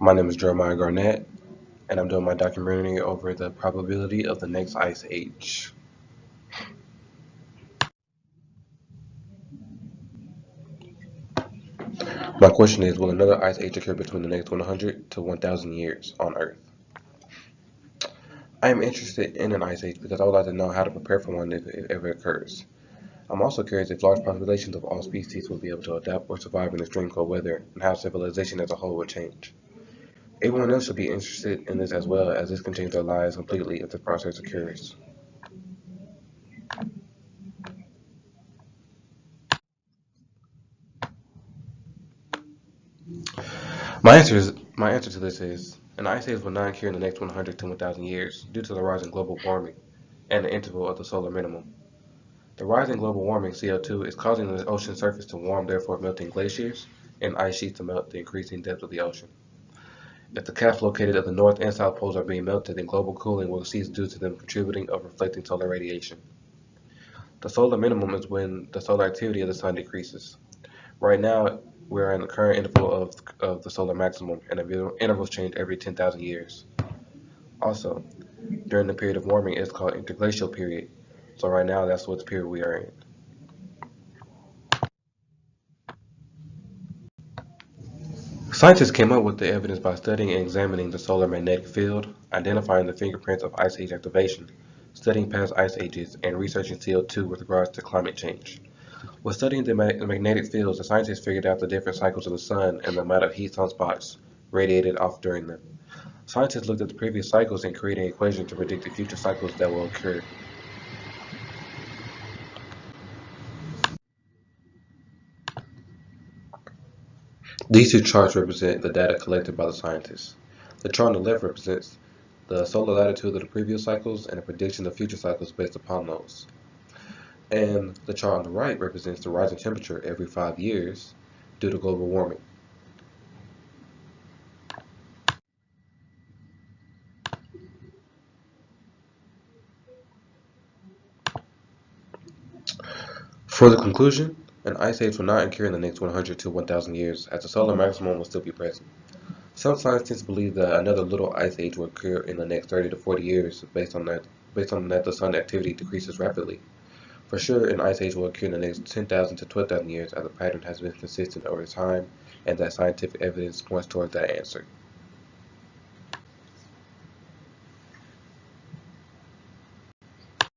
My name is Jeremiah Garnett, and I'm doing my documentary over the probability of the next ice age. My question is, will another ice age occur between the next 100 to 1,000 years on Earth? I am interested in an ice age because I would like to know how to prepare for one if it ever occurs. I'm also curious if large populations of all species will be able to adapt or survive in extreme cold weather, and how civilization as a whole will change. Everyone else should be interested in this as well, as this can change their lives completely if the process occurs. My answer to this is an ice age will not occur in the next 100 to 1,000 years due to the rise in global warming and the interval of the solar minimum. The rise in global warming (CO2) is causing the ocean surface to warm, therefore melting glaciers and ice sheets to melt, the increasing depth of the ocean. If the caps located at the north and south poles are being melted, then global cooling will cease due to them contributing or reflecting solar radiation. The solar minimum is when the solar activity of the sun decreases. Right now, we're in the current interval of the solar maximum, and the intervals change every 10,000 years. Also, during the period of warming, it's called interglacial period. So right now, that's what the period we are in. Scientists came up with the evidence by studying and examining the solar magnetic field, identifying the fingerprints of ice age activation, studying past ice ages, and researching CO2 with regards to climate change. With studying the magnetic fields, the scientists figured out the different cycles of the sun and the amount of heat sunspots radiated off during them. Scientists looked at the previous cycles and created an equation to predict the future cycles that will occur. These two charts represent the data collected by the scientists. The chart on the left represents the solar latitude of the previous cycles and a prediction of future cycles based upon those. And the chart on the right represents the rise in temperature every 5 years due to global warming. For the conclusion, an ice age will not occur in the next 100 to 1,000 years, as the solar maximum will still be present. Some scientists believe that another little ice age will occur in the next 30 to 40 years based on that the sun activity decreases rapidly. For sure, an ice age will occur in the next 10,000 to 12,000 years as the pattern has been consistent over time and that scientific evidence points towards that answer.